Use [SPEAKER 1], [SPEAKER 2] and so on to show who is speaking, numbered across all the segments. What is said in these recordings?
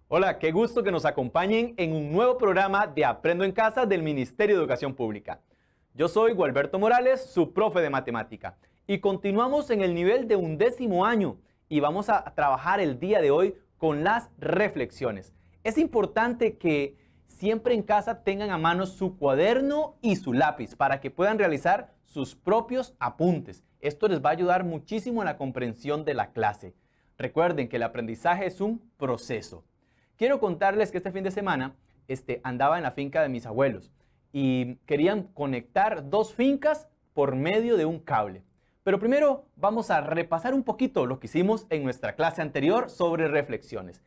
[SPEAKER 1] Hola, qué gusto que nos acompañen en un nuevo programa de Aprendo en Casa del Ministerio de Educación Pública. Yo soy Gualberto Morales, su profe de matemática, y continuamos en el nivel de 11º año y vamos a trabajar el día de hoy con las reflexiones. Es importante que siempre en casa tengan a mano su cuaderno y su lápiz para que puedan realizar sus propios apuntes. Esto les va a ayudar muchísimo en la comprensión de la clase. Recuerden que el aprendizaje es un proceso. Quiero contarles que este fin de semana andaba en la finca de mis abuelos y querían conectar 2 fincas por medio de un cable. Pero primero vamos a repasar un poquito lo que hicimos en nuestra clase anterior sobre reflexiones.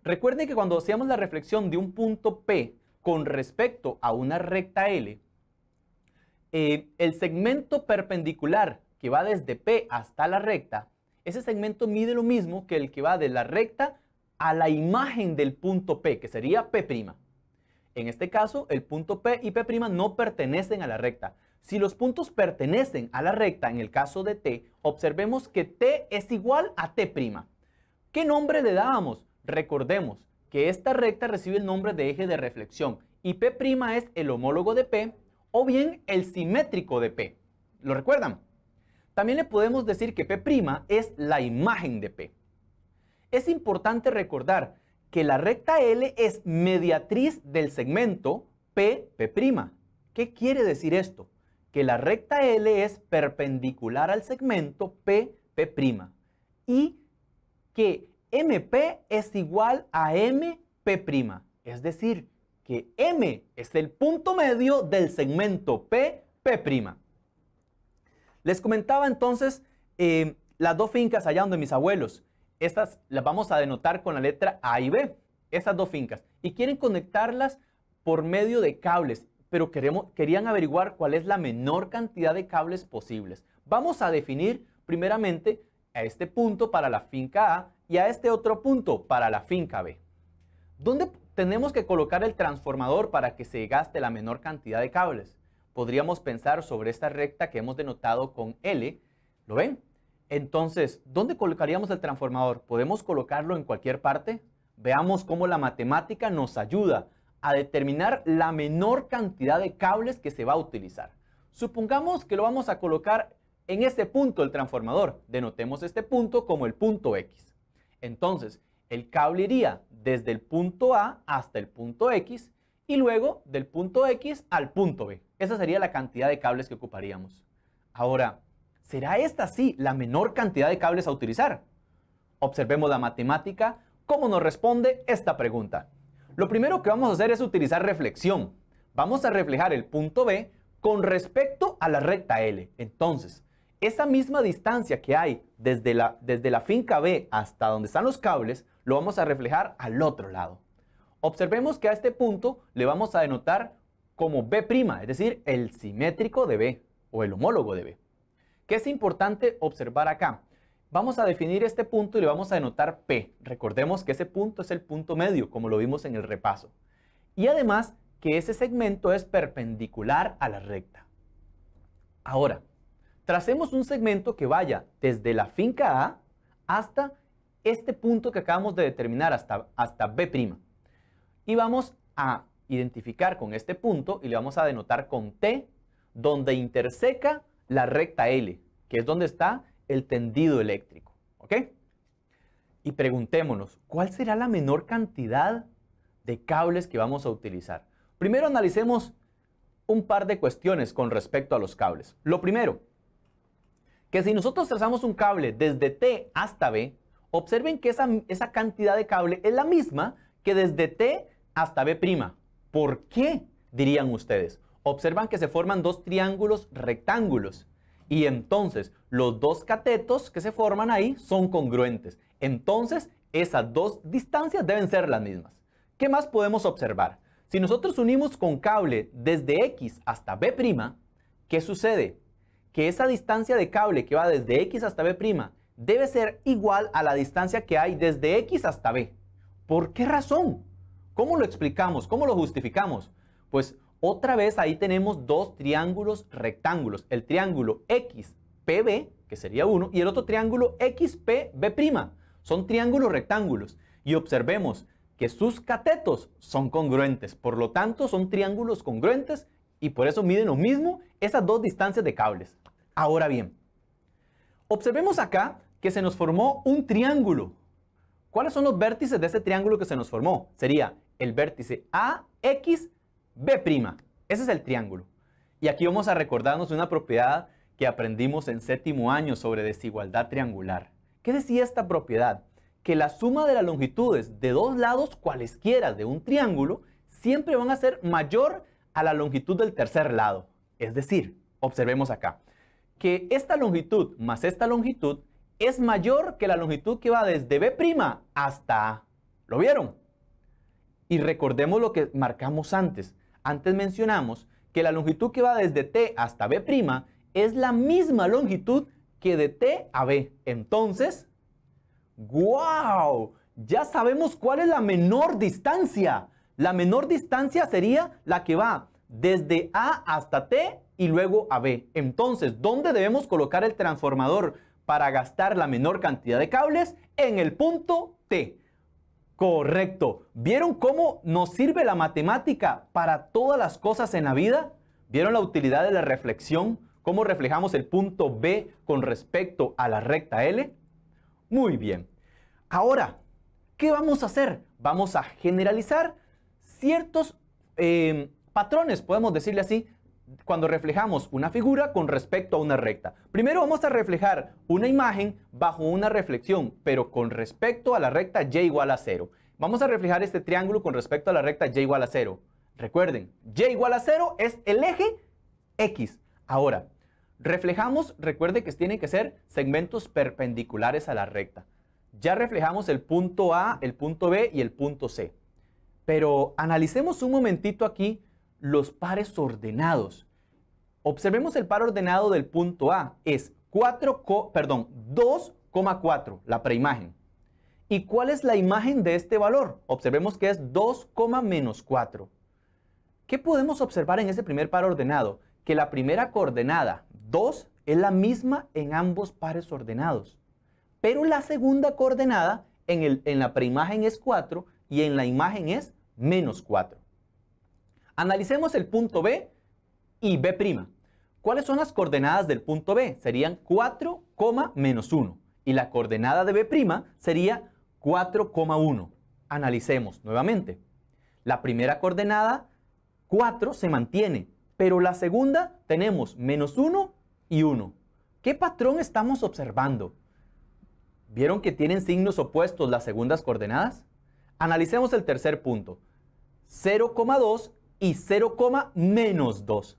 [SPEAKER 1] Recuerden que cuando hacíamos la reflexión de un punto P con respecto a una recta L, el segmento perpendicular que va desde P hasta la recta, ese segmento mide lo mismo que el que va de la recta a la imagen del punto P, que sería P'. En este caso, el punto P y P' no pertenecen a la recta. Si los puntos pertenecen a la recta, en el caso de T, observemos que T es igual a T'. ¿Qué nombre le dábamos? Recordemos que esta recta recibe el nombre de eje de reflexión y P' es el homólogo de P o bien el simétrico de P. ¿Lo recuerdan? También le podemos decir que P' es la imagen de P. Es importante recordar que la recta L es mediatriz del segmento P'. ¿Qué quiere decir esto? Que la recta L es perpendicular al segmento P'. Y que MP es igual a MP'. Es decir, que M es el punto medio del segmento P'. Les comentaba entonces las 2 fincas allá donde mis abuelos. Estas las vamos a denotar con la letra A y B, esas 2 fincas. Y quieren conectarlas por medio de cables, pero querían averiguar cuál es la menor cantidad de cables posibles. Vamos a definir primeramente a este punto para la finca A y a este otro punto para la finca B. ¿Dónde tenemos que colocar el transformador para que se gaste la menor cantidad de cables? Podríamos pensar sobre esta recta que hemos denotado con L. ¿Lo ven? Entonces, ¿dónde colocaríamos el transformador? ¿Podemos colocarlo en cualquier parte? Veamos cómo la matemática nos ayuda a determinar la menor cantidad de cables que se va a utilizar. Supongamos que lo vamos a colocar en este punto del transformador. Denotemos este punto como el punto X. Entonces, el cable iría desde el punto A hasta el punto X y luego del punto X al punto B. Esa sería la cantidad de cables que ocuparíamos. Ahora, ¿será esta sí la menor cantidad de cables a utilizar? Observemos la matemática, cómo nos responde esta pregunta. Lo primero que vamos a hacer es utilizar reflexión. Vamos a reflejar el punto B con respecto a la recta L. Entonces, esa misma distancia que hay desde la finca B hasta donde están los cables, lo vamos a reflejar al otro lado. Observemos que a este punto le vamos a denotar como B', es decir, el simétrico de B o el homólogo de B. ¿Qué es importante observar acá? Vamos a definir este punto y le vamos a denotar P. Recordemos que ese punto es el punto medio, como lo vimos en el repaso. Y además que ese segmento es perpendicular a la recta. Ahora, tracemos un segmento que vaya desde la finca A hasta este punto que acabamos de determinar, hasta B'. Y vamos a identificar con este punto y le vamos a denotar con T, donde interseca la recta L, que es donde está el tendido eléctrico. ¿Ok? Y preguntémonos, ¿cuál será la menor cantidad de cables que vamos a utilizar? Primero analicemos un par de cuestiones con respecto a los cables. Lo primero, que si nosotros trazamos un cable desde T hasta B, observen que esa cantidad de cable es la misma que desde T hasta B'. ¿Por qué? Dirían ustedes. Observan que se forman 2 triángulos rectángulos y entonces los 2 catetos que se forman ahí son congruentes. Entonces esas 2 distancias deben ser las mismas. ¿Qué más podemos observar? Si nosotros unimos con cable desde X hasta B', ¿Qué sucede? Que esa distancia de cable que va desde X hasta B' debe ser igual a la distancia que hay desde X hasta B. ¿Por qué razón? ¿Cómo lo explicamos? ¿Cómo lo justificamos? Pues otra vez ahí tenemos dos triángulos rectángulos. El triángulo XPB, que sería uno, y el otro triángulo XPB'. Son triángulos rectángulos. Y observemos que sus catetos son congruentes. Por lo tanto, son triángulos congruentes y por eso miden lo mismo esas dos distancias de cables. Ahora bien, observemos acá que se nos formó un triángulo. ¿Cuáles son los vértices de ese triángulo que se nos formó? Sería el vértice AXB'. Ese es el triángulo. Y aquí vamos a recordarnos una propiedad que aprendimos en séptimo año sobre desigualdad triangular. ¿Qué decía esta propiedad? Que la suma de las longitudes de dos lados cualesquiera de un triángulo siempre van a ser mayor a la longitud del tercer lado. Es decir, observemos acá, que esta longitud más esta longitud es mayor que la longitud que va desde B' hasta A. ¿Lo vieron? Y recordemos lo que marcamos antes. Antes mencionamos que la longitud que va desde T hasta B' es la misma longitud que de T a B. Entonces, ¡wow! Ya sabemos cuál es la menor distancia. La menor distancia sería la que va desde A hasta T y luego a B. Entonces, ¿dónde debemos colocar el transformador para gastar la menor cantidad de cables? En el punto T. Correcto. ¿Vieron cómo nos sirve la matemática para todas las cosas en la vida? ¿Vieron la utilidad de la reflexión? ¿Cómo reflejamos el punto B con respecto a la recta L? Muy bien. Ahora, ¿qué vamos a hacer? Vamos a generalizar ciertos patrones, podemos decirle así, cuando reflejamos una figura con respecto a una recta. Primero vamos a reflejar una imagen bajo una reflexión, pero con respecto a la recta y igual a 0. Vamos a reflejar este triángulo con respecto a la recta y igual a 0. Recuerden, y igual a 0 es el eje X. Ahora, reflejamos, recuerde que tienen que ser segmentos perpendiculares a la recta. Ya reflejamos el punto A, el punto B y el punto C. Pero analicemos un momentito aquí los pares ordenados. Observemos el par ordenado del punto A. Es 2,4, la preimagen. ¿Y cuál es la imagen de este valor? Observemos que es 2, menos 4. ¿Qué podemos observar en ese primer par ordenado? Que la primera coordenada, 2, es la misma en ambos pares ordenados. Pero la segunda coordenada en la preimagen es 4 y en la imagen es menos 4. Analicemos el punto B y B'. ¿Cuáles son las coordenadas del punto B? Serían 4, menos 1. Y la coordenada de B' sería 4,1. Analicemos nuevamente. La primera coordenada, 4, se mantiene. Pero la segunda tenemos menos 1 y 1. ¿Qué patrón estamos observando? ¿Vieron que tienen signos opuestos las segundas coordenadas? Analicemos el tercer punto. 0,2 y 0, menos 2.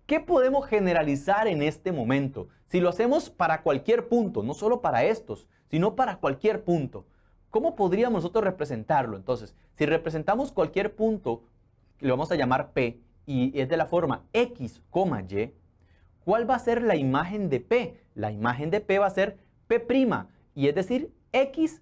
[SPEAKER 1] ¿Qué podemos generalizar en este momento? Si lo hacemos para cualquier punto, no solo para estos, sino para cualquier punto, ¿cómo podríamos nosotros representarlo? Entonces, si representamos cualquier punto, lo vamos a llamar P, y es de la forma X, Y, ¿cuál va a ser la imagen de P? La imagen de P va a ser P', y es decir, X,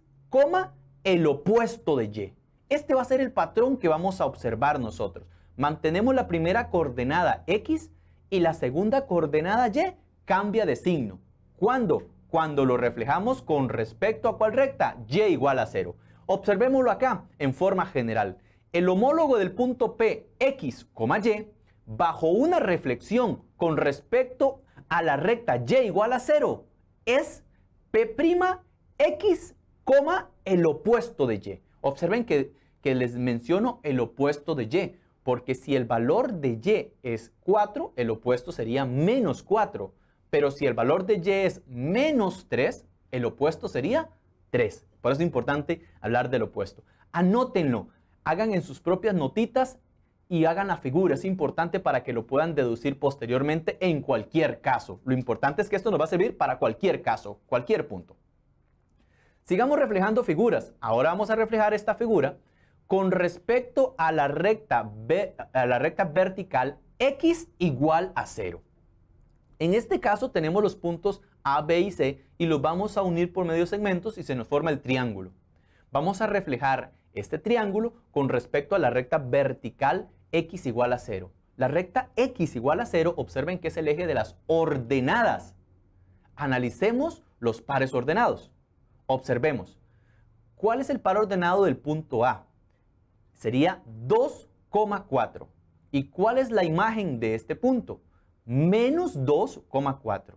[SPEAKER 1] el opuesto de Y. Este va a ser el patrón que vamos a observar nosotros. Mantenemos la primera coordenada X y la segunda coordenada Y cambia de signo. ¿Cuándo? Cuando lo reflejamos con respecto a ¿cuál recta? Y igual a 0. Observémoslo acá en forma general. El homólogo del punto P, X, Y, bajo una reflexión con respecto a la recta Y igual a 0, es P', X, el opuesto de Y. Observen que les menciono el opuesto de Y, porque si el valor de Y es 4, el opuesto sería menos 4. Pero si el valor de Y es menos 3, el opuesto sería 3. Por eso es importante hablar del opuesto. Anótenlo, hagan en sus propias notitas y hagan la figura. Es importante para que lo puedan deducir posteriormente en cualquier caso. Lo importante es que esto nos va a servir para cualquier caso, cualquier punto. Sigamos reflejando figuras. Ahora vamos a reflejar esta figura con respecto a la recta vertical X igual a 0. En este caso tenemos los puntos A, B y C y los vamos a unir por medio de segmentos y se nos forma el triángulo. Vamos a reflejar este triángulo con respecto a la recta vertical x igual a 0. La recta x igual a 0, observen que es el eje de las ordenadas. Analicemos los pares ordenados. Observemos. ¿Cuál es el par ordenado del punto A? Sería 2,4. ¿Y cuál es la imagen de este punto? Menos 2,4.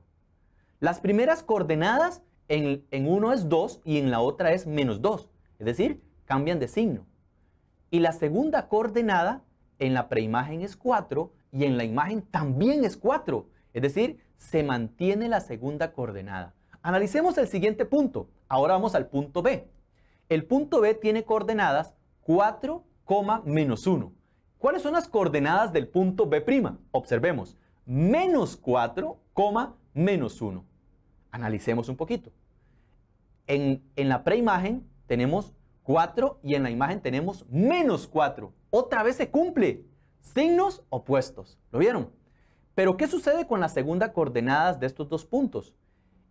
[SPEAKER 1] Las primeras coordenadas en uno es 2 y en la otra es menos 2. Es decir, cambian de signo. Y la segunda coordenada en la preimagen es 4 y en la imagen también es 4. Es decir, se mantiene la segunda coordenada. Analicemos el siguiente punto. Ahora vamos al punto B. El punto B tiene coordenadas 4, menos 1. ¿Cuáles son las coordenadas del punto B'? Observemos. Menos 4, menos 1. Analicemos un poquito. En la preimagen tenemos 4 y en la imagen tenemos menos 4. Otra vez se cumple. Signos opuestos. ¿Lo vieron? Pero ¿qué sucede con la segunda coordenadas de estos dos puntos?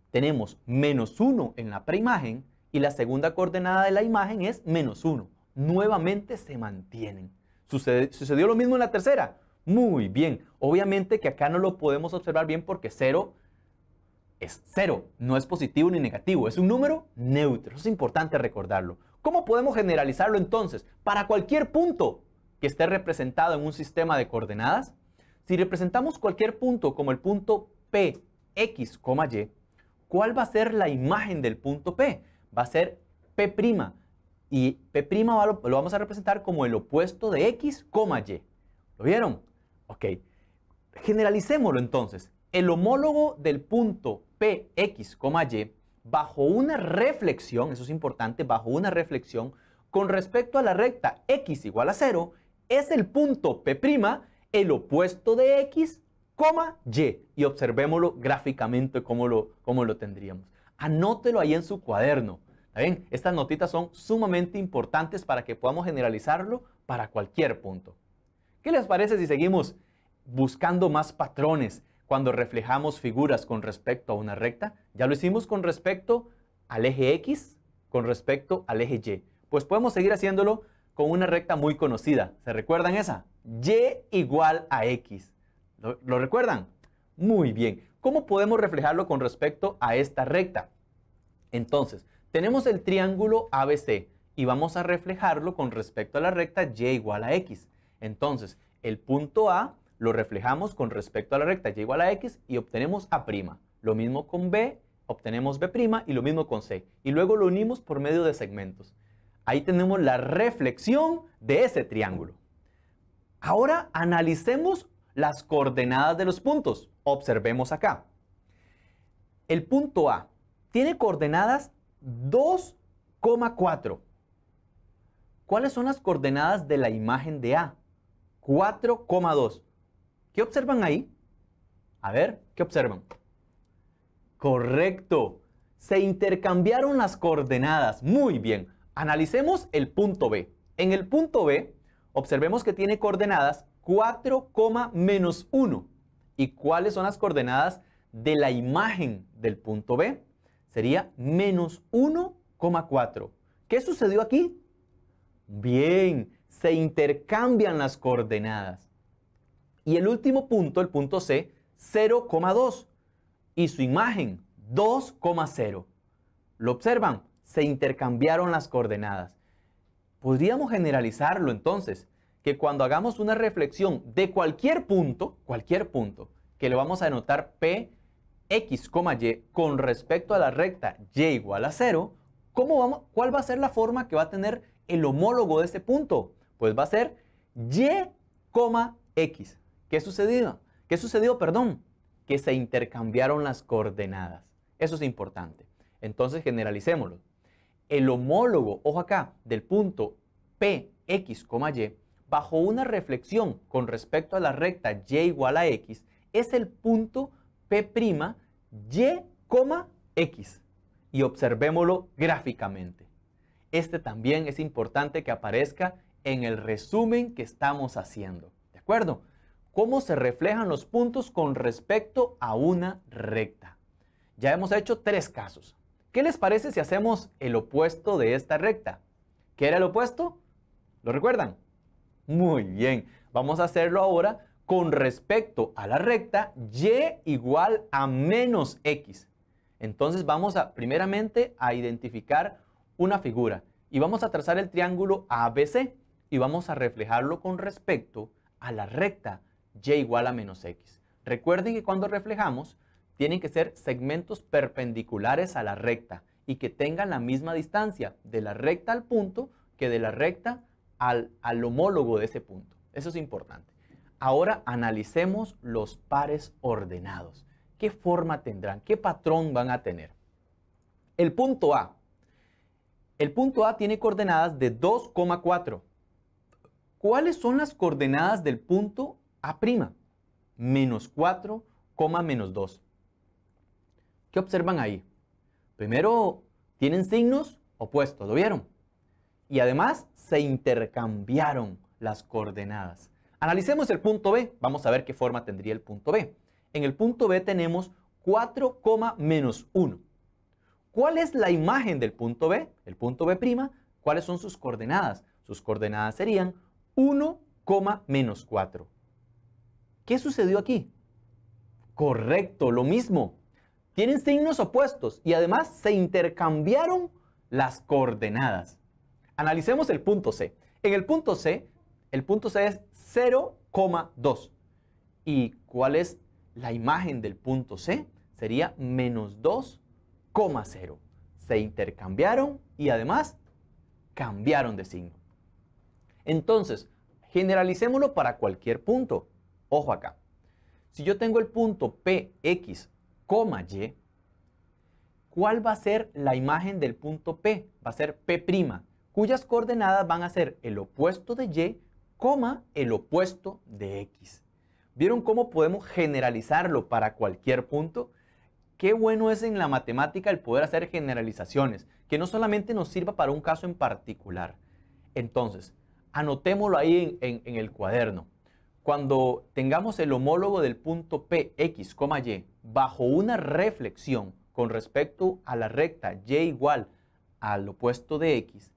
[SPEAKER 1] Tenemos menos 1 en la preimagen y la segunda coordenada de la imagen es menos 1. Nuevamente se mantienen. ¿Sucedió lo mismo en la tercera? Muy bien. Obviamente que acá no lo podemos observar bien porque 0 es 0. No es positivo ni negativo. Es un número neutro. Eso es importante recordarlo. ¿Cómo podemos generalizarlo entonces? Para cualquier punto que esté representado en un sistema de coordenadas, si representamos cualquier punto como el punto P, X, Y, ¿cuál va a ser la imagen del punto P? Va a ser P'. Y P' lo vamos a representar como el opuesto de X, Y. ¿Lo vieron? Ok. Generalicémoslo entonces. El homólogo del punto P, X, Y, bajo una reflexión, eso es importante, bajo una reflexión, con respecto a la recta X igual a 0, es el punto P', el opuesto de X, Y. Y observémoslo gráficamente cómo lo tendríamos. Anótelo ahí en su cuaderno. ¿Está bien? Estas notitas son sumamente importantes para que podamos generalizarlo para cualquier punto. ¿Qué les parece si seguimos buscando más patrones cuando reflejamos figuras con respecto a una recta? Ya lo hicimos con respecto al eje X, con respecto al eje Y. Pues podemos seguir haciéndolo con una recta muy conocida. ¿Se recuerdan esa? Y igual a X. ¿Lo recuerdan? Muy bien. ¿Cómo podemos reflejarlo con respecto a esta recta? Entonces, tenemos el triángulo ABC y vamos a reflejarlo con respecto a la recta Y igual a X. Entonces, el punto A lo reflejamos con respecto a la recta Y igual a X y obtenemos A'. Lo mismo con B, obtenemos B' y lo mismo con C. Y luego lo unimos por medio de segmentos. Ahí tenemos la reflexión de ese triángulo. Ahora analicemos las coordenadas de los puntos. Observemos acá. El punto A tiene coordenadas 2,4. ¿Cuáles son las coordenadas de la imagen de A? 4,2. ¿Qué observan ahí? A ver, ¿qué observan? Correcto. Se intercambiaron las coordenadas. Muy bien. Analicemos el punto B. En el punto B, observemos que tiene coordenadas 4, menos 1. ¿Y cuáles son las coordenadas de la imagen del punto B? Sería menos 1,4. ¿Qué sucedió aquí? Bien, se intercambian las coordenadas. Y el último punto, el punto C, 0,2. Y su imagen, 2,0. ¿Lo observan? Se intercambiaron las coordenadas. Podríamos generalizarlo entonces, que cuando hagamos una reflexión de cualquier punto, que le vamos a denotar P, X, Y con respecto a la recta Y igual a 0, ¿cuál va a ser la forma que va a tener el homólogo de ese punto? Pues va a ser Y, X. ¿Qué sucedió? Que se intercambiaron las coordenadas. Eso es importante. Entonces generalicémoslo. El homólogo, ojo acá, del punto P, X, Y, bajo una reflexión con respecto a la recta Y igual a X, es el punto P', Y, X. Y observémoslo gráficamente. Este también es importante que aparezca en el resumen que estamos haciendo. ¿De acuerdo? cómo se reflejan los puntos con respecto a una recta. Ya hemos hecho 3 casos. ¿Qué les parece si hacemos el opuesto de esta recta? ¿Qué era el opuesto? ¿Lo recuerdan? Muy bien. Vamos a hacerlo ahora con respecto a la recta y igual a menos x. Entonces vamos primeramente a identificar una figura y vamos a trazar el triángulo ABC y vamos a reflejarlo con respecto a la recta y igual a menos x. Recuerden que cuando reflejamos tienen que ser segmentos perpendiculares a la recta y que tengan la misma distancia de la recta al punto que de la recta al homólogo de ese punto. Eso es importante. Ahora analicemos los pares ordenados. ¿Qué forma tendrán? ¿Qué patrón van a tener? El punto A. El punto A tiene coordenadas de 2,4. ¿Cuáles son las coordenadas del punto A'? Menos 4, menos 2. ¿Qué observan ahí? Primero, tienen signos opuestos, ¿lo vieron? Y además se intercambiaron las coordenadas. Analicemos el punto B. Vamos a ver qué forma tendría el punto B. En el punto B tenemos 4, menos 1. ¿Cuál es la imagen del punto B? El punto B', ¿cuáles son sus coordenadas? Sus coordenadas serían 1, menos 4. ¿Qué sucedió aquí? Correcto, lo mismo. Tienen signos opuestos y además se intercambiaron las coordenadas. Analicemos el punto C. En el punto C es 0,2. ¿Y cuál es la imagen del punto C? Sería menos 2,0. Se intercambiaron y además cambiaron de signo. Entonces, generalicémoslo para cualquier punto. Ojo acá. Si yo tengo el punto PX, Y, ¿cuál va a ser la imagen del punto P? Va a ser P', cuyas coordenadas van a ser el opuesto de Y, el opuesto de X. ¿Vieron cómo podemos generalizarlo para cualquier punto? Qué bueno es en la matemática el poder hacer generalizaciones, que no solamente nos sirva para un caso en particular. Entonces, anotémoslo ahí en el cuaderno. Cuando tengamos el homólogo del punto PX, Y bajo una reflexión con respecto a la recta Y igual al opuesto de X,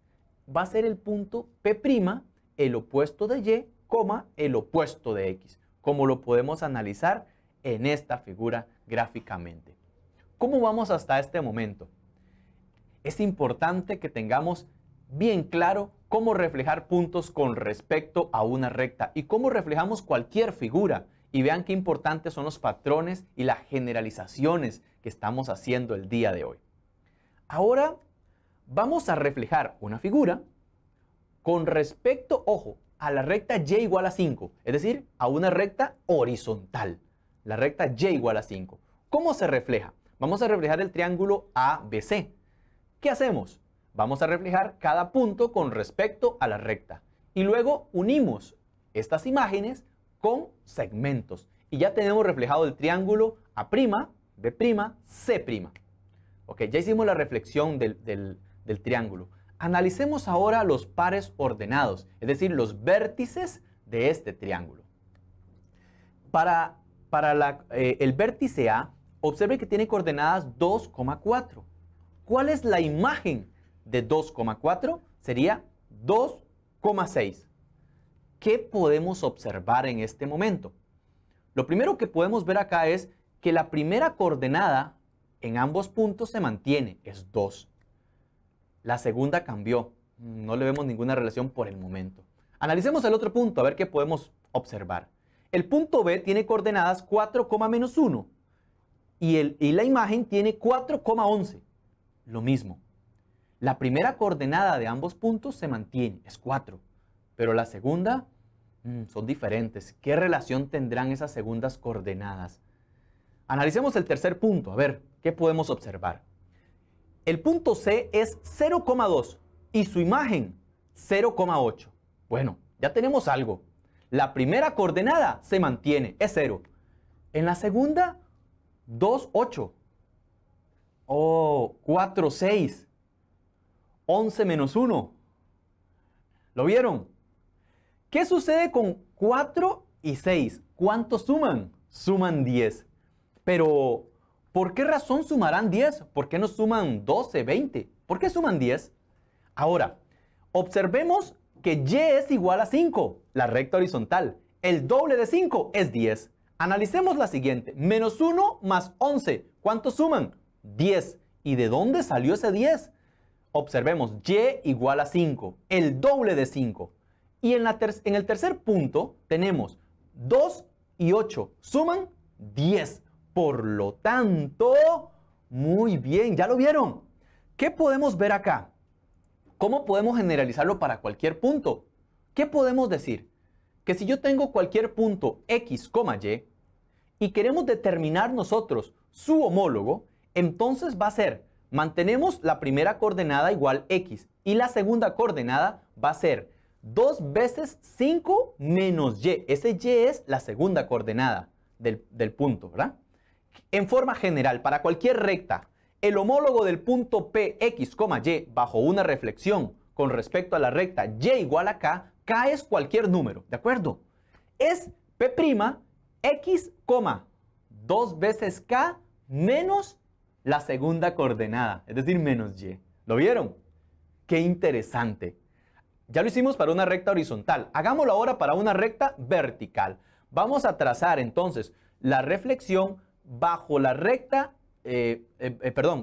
[SPEAKER 1] va a ser el punto P', el opuesto de Y, el opuesto de X, como lo podemos analizar en esta figura gráficamente. ¿Cómo vamos hasta este momento? Es importante que tengamos bien claro cómo reflejar puntos con respecto a una recta y cómo reflejamos cualquier figura. Y vean qué importantes son los patrones y las generalizaciones que estamos haciendo el día de hoy. Ahora vamos a reflejar una figura con respecto, ojo, a la recta Y igual a 5, es decir, a una recta horizontal. La recta Y igual a 5. ¿Cómo se refleja? Vamos a reflejar el triángulo ABC. ¿Qué hacemos? Vamos a reflejar cada punto con respecto a la recta. Y luego unimos estas imágenes con segmentos. Y ya tenemos reflejado el triángulo A', B', C'. Ok, ya hicimos la reflexión del triángulo. Analicemos ahora los pares ordenados, es decir, los vértices de este triángulo. Para el vértice A, observe que tiene coordenadas 2,4. ¿Cuál es la imagen de 2,4? Sería 2,6. ¿Qué podemos observar en este momento? Lo primero que podemos ver acá es que la primera coordenada en ambos puntos se mantiene, es 2. La segunda cambió, no le vemos ninguna relación por el momento. Analicemos el otro punto, a ver qué podemos observar. El punto B tiene coordenadas 4, menos 1 y la imagen tiene 4,11. Lo mismo. La primera coordenada de ambos puntos se mantiene, es 4, pero la segunda son diferentes. ¿Qué relación tendrán esas segundas coordenadas? Analicemos el tercer punto, a ver, ¿qué podemos observar? El punto C es 0,2 y su imagen 0,8. Bueno, ya tenemos algo. La primera coordenada se mantiene, es 0. En la segunda, 2,8. Oh, 4,6. 11 menos 1. ¿Lo vieron? ¿Qué sucede con 4 y 6, ¿cuántos suman? Suman 10. Pero, ¿por qué razón sumarán 10? ¿Por qué no suman 12, 20? ¿Por qué suman 10? Ahora, observemos que y es igual a 5, la recta horizontal. El doble de 5 es 10. Analicemos la siguiente. Menos 1 más 11. ¿Cuántos suman? 10. ¿Y de dónde salió ese 10? Observemos, y igual a 5, el doble de 5. Y en el tercer punto tenemos 2 y 8, suman 10. Por lo tanto, muy bien, ¿ya lo vieron? ¿Qué podemos ver acá? ¿Cómo podemos generalizarlo para cualquier punto? ¿Qué podemos decir? Que si yo tengo cualquier punto x, y y queremos determinar nosotros su homólogo, entonces va a ser, mantenemos la primera coordenada igual x y la segunda coordenada va a ser 2 veces 5 menos y. Ese y es la segunda coordenada del punto, ¿verdad? En forma general, para cualquier recta, el homólogo del punto P, X, Y bajo una reflexión con respecto a la recta y igual a K es cualquier número, ¿de acuerdo? Es P', X, 2 veces K menos la segunda coordenada, es decir, menos Y. ¿Lo vieron? ¡Qué interesante! Ya lo hicimos para una recta horizontal. Hagámoslo ahora para una recta vertical. Vamos a trazar entonces la reflexión bajo la recta,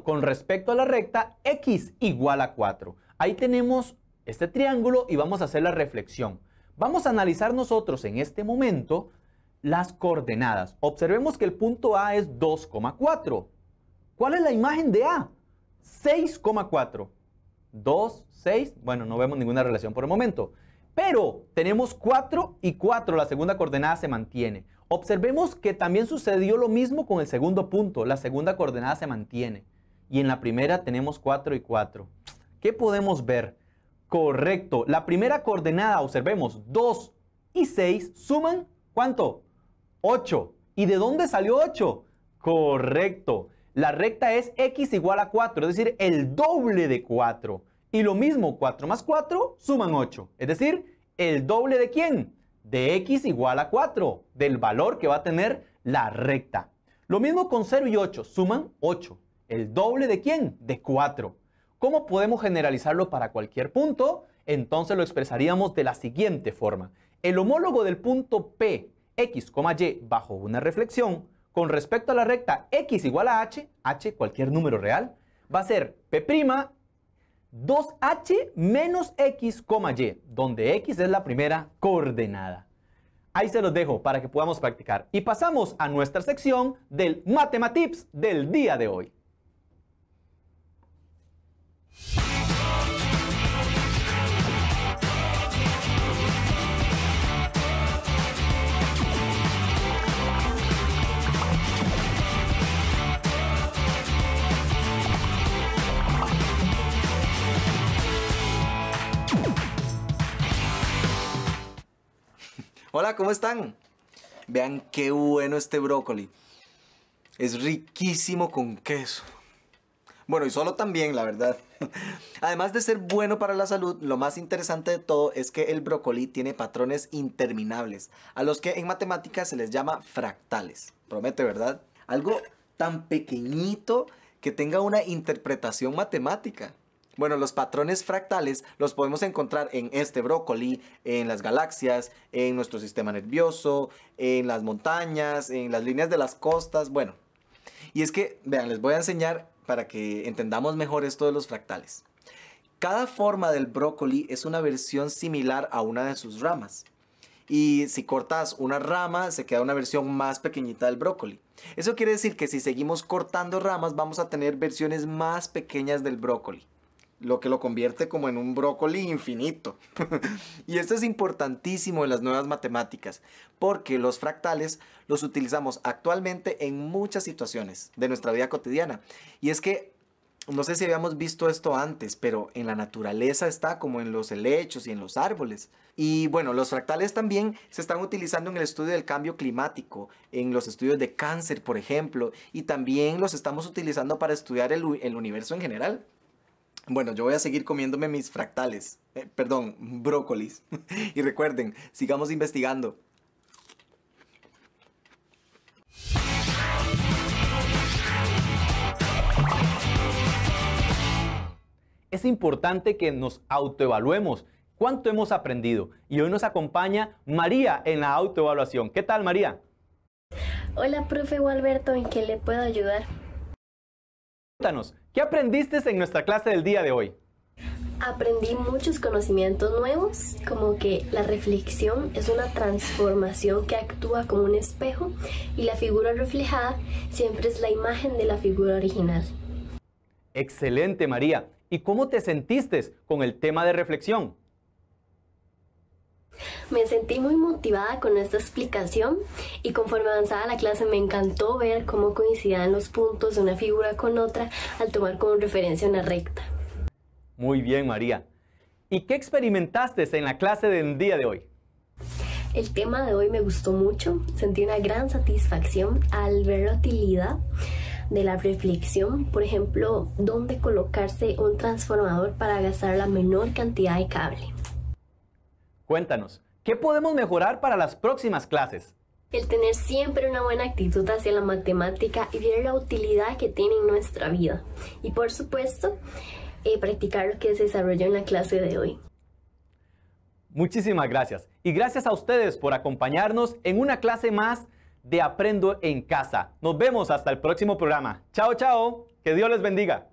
[SPEAKER 1] con respecto a la recta X igual a 4. Ahí tenemos este triángulo y vamos a hacer la reflexión. Vamos a analizar nosotros en este momento las coordenadas. Observemos que el punto A es 2,4. ¿Cuál es la imagen de A? 6,4. 2, 6, bueno, no vemos ninguna relación por el momento. Pero tenemos 4 y 4, la segunda coordenada se mantiene. Observemos que también sucedió lo mismo con el segundo punto, la segunda coordenada se mantiene. Y en la primera tenemos 4 y 4. ¿Qué podemos ver? Correcto, la primera coordenada, observemos, 2 y 6 suman, ¿cuánto? 8. ¿Y de dónde salió 8? Correcto. La recta es x igual a 4, es decir, el doble de 4. Y lo mismo, 4 más 4 suman 8. Es decir, ¿el doble de quién? De x igual a 4, del valor que va a tener la recta. Lo mismo con 0 y 8, suman 8. ¿El doble de quién? De 4. ¿Cómo podemos generalizarlo para cualquier punto? Entonces lo expresaríamos de la siguiente forma. El homólogo del punto P, X, Y bajo una reflexión con respecto a la recta X igual a H, cualquier número real, va a ser P', 2H menos X, Y, donde X es la primera coordenada. Ahí se los dejo para que podamos practicar. Y pasamos a nuestra sección del Matematips del día de hoy.
[SPEAKER 2] Hola, ¿cómo están? Vean qué bueno este brócoli. Es riquísimo con queso. Bueno, y solo también, la verdad. Además de ser bueno para la salud, lo más interesante de todo es que el brócoli tiene patrones interminables, a los que en matemáticas se les llama fractales. Promete, ¿verdad? Algo tan pequeñito que tenga una interpretación matemática. Bueno, los patrones fractales los podemos encontrar en este brócoli, en las galaxias, en nuestro sistema nervioso, en las montañas, en las líneas de las costas, bueno. Y es que, vean, les voy a enseñar para que entendamos mejor esto de los fractales. Cada forma del brócoli es una versión similar a una de sus ramas. Y si cortas una rama, se queda una versión más pequeñita del brócoli. Eso quiere decir que si seguimos cortando ramas, vamos a tener versiones más pequeñas del brócoli, lo que lo convierte como en un brócoli infinito. Y esto es importantísimo en las nuevas matemáticas, porque los fractales los utilizamos actualmente en muchas situaciones de nuestra vida cotidiana. Y es que, no sé si habíamos visto esto antes, pero en la naturaleza está, como en los helechos y en los árboles. Y bueno, los fractales también se están utilizando en el estudio del cambio climático, en los estudios de cáncer, por ejemplo, y también los estamos utilizando para estudiar el universo en general. Bueno, yo voy a seguir comiéndome mis fractales, brócolis. Y recuerden, sigamos investigando.
[SPEAKER 1] es importante que nos autoevaluemos cuánto hemos aprendido. Y hoy nos acompaña María en la autoevaluación. ¿Qué tal, María?
[SPEAKER 3] Hola, profe Gualberto, ¿en qué le puedo ayudar?
[SPEAKER 1] Cuéntanos, ¿qué aprendiste en nuestra clase del día de hoy?
[SPEAKER 3] Aprendí muchos conocimientos nuevos, como que la reflexión es una transformación que actúa como un espejo y la figura reflejada siempre es la imagen de la figura original.
[SPEAKER 1] Excelente, María. ¿Y cómo te sentiste con el tema de reflexión?
[SPEAKER 3] Me sentí muy motivada con esta explicación y conforme avanzaba la clase me encantó ver cómo coincidían los puntos de una figura con otra al tomar como referencia una recta.
[SPEAKER 1] Muy bien, María. ¿Y qué experimentaste en la clase del día de hoy?
[SPEAKER 3] El tema de hoy me gustó mucho, sentí una gran satisfacción al ver la utilidad de la reflexión, por ejemplo, dónde colocarse un transformador para gastar la menor cantidad de cable.
[SPEAKER 1] Cuéntanos, ¿qué podemos mejorar para las próximas clases?
[SPEAKER 3] El tener siempre una buena actitud hacia la matemática y ver la utilidad que tiene en nuestra vida. Y por supuesto, practicar lo que se desarrolló en la clase de hoy.
[SPEAKER 1] Muchísimas gracias. Y gracias a ustedes por acompañarnos en una clase más de Aprendo en Casa. Nos vemos hasta el próximo programa. Chao, chao. Que Dios les bendiga.